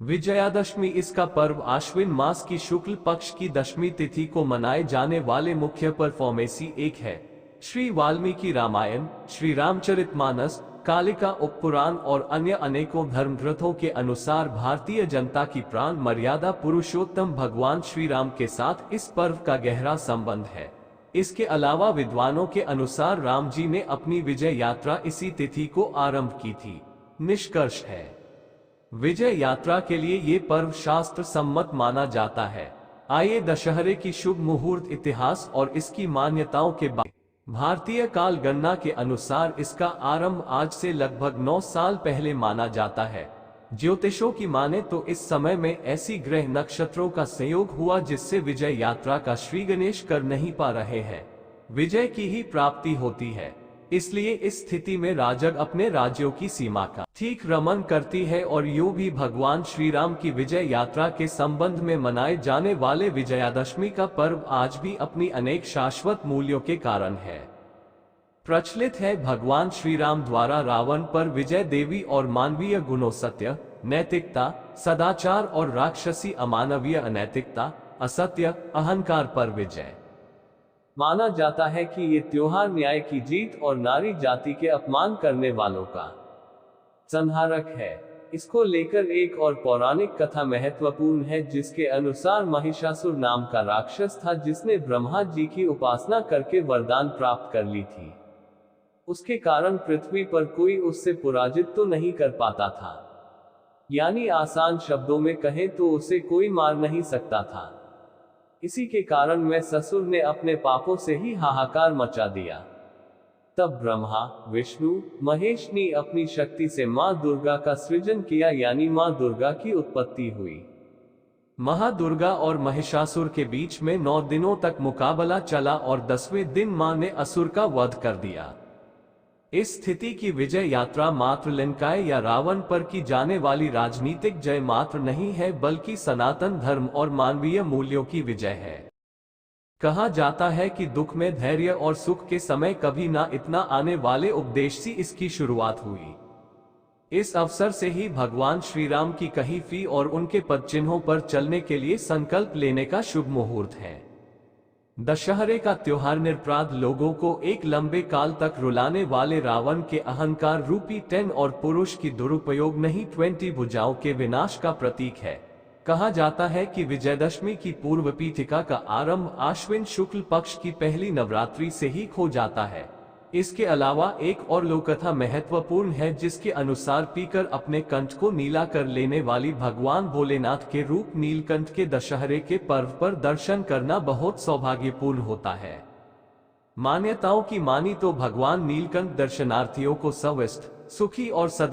विजयादशमी इसका पर्व आश्विन मास की शुक्ल पक्ष की दशमी तिथि को मनाए जाने वाले मुख्य पर्वों में से एक है। श्री वाल्मीकि रामायण, श्री रामचरितमानस, कालिका उपपुराण और अन्य अनेकों धर्म ग्रंथों के अनुसार भारतीय जनता की प्राण मर्यादा पुरुषोत्तम भगवान श्री राम के साथ इस पर्व का गहरा संबंध है। इसके अलावा विद्वानों के अनुसार राम जी ने अपनी विजय यात्रा इसी तिथि को आरंभ की थी। निष्कर्ष है, विजय यात्रा के लिए ये पर्व शास्त्र सम्मत माना जाता है। आइए दशहरे की शुभ मुहूर्त, इतिहास और इसकी मान्यताओं के बाद। भारतीय काल गणना के अनुसार इसका आरंभ आज से लगभग 9 साल पहले माना जाता है। ज्योतिषों की माने तो इस समय में ऐसी ग्रह नक्षत्रों का संयोग हुआ जिससे विजय यात्रा का श्री गणेश कर नहीं पा रहे हैं। विजय की ही प्राप्ति होती है, इसलिए इस स्थिति में राजग अपने राज्यों की सीमा का ठीक रमन करती है और यूं भी भगवान श्री राम की विजय यात्रा के संबंध में मनाए जाने वाले विजयादशमी का पर्व आज भी अपनी अनेक शाश्वत मूल्यों के कारण है। प्रचलित है, भगवान श्री राम द्वारा रावण पर विजय देवी और मानवीय गुणों सत्य, नैतिकता, सदाचार और राक्षसी अमानवीय अनैतिकता, असत्य, अहंकार पर विजय माना जाता है कि ये त्योहार न्याय की जीत और नारी जाति के अपमान करने वालों का संहारक है। इसको लेकर एक और पौराणिक कथा महत्वपूर्ण है, जिसके अनुसार महिषासुर नाम का राक्षस था जिसने ब्रह्मा जी की उपासना करके वरदान प्राप्त कर ली थी। उसके कारण पृथ्वी पर कोई उससे पराजित तो नहीं कर पाता था, यानी आसान शब्दों में कहें तो उसे कोई मार नहीं सकता था। इसी के कारण महिषासुर ने अपने पापों से ही हाहाकार मचा दिया। तब ब्रह्मा, विष्णु, महेश ने अपनी शक्ति से मां दुर्गा का सृजन किया, यानी मां दुर्गा की उत्पत्ति हुई। महादुर्गा और महिषासुर के बीच में 9 दिनों तक मुकाबला चला और 10वें दिन मां ने असुर का वध कर दिया। इस स्थिति की विजय यात्रा मात्र लंकाए या रावण पर की जाने वाली राजनीतिक जय मात्र नहीं है, बल्कि सनातन धर्म और मानवीय मूल्यों की विजय है। कहा जाता है कि दुख में धैर्य और सुख के समय कभी ना इतना आने वाले उपदेश से इसकी शुरुआत हुई। इस अवसर से ही भगवान श्री राम की कही फी और उनके पद चिन्हों पर चलने के लिए संकल्प लेने का शुभ मुहूर्त है। दशहरे का त्योहार निरपराध लोगों को एक लंबे काल तक रुलाने वाले रावण के अहंकार रूपी 10 और पुरुष की दुरुपयोग नहीं 20 भुजाओं के विनाश का प्रतीक है। कहा जाता है कि विजयदशमी की पूर्व पीठिका का आरंभ आश्विन शुक्ल पक्ष की पहली नवरात्रि से ही हो जाता है। इसके अलावा एक और लोककथा महत्वपूर्ण है, जिसके अनुसार पीकर अपने कंठ को नीला कर लेने वाली भगवान भोलेनाथ के रूप नीलकंठ के दशहरे के पर्व पर दर्शन करना बहुत सौभाग्यपूर्ण होता है। मान्यताओं की मानी तो भगवान नीलकंठ दर्शनार्थियों को स्वस्थ, सुखी और सदा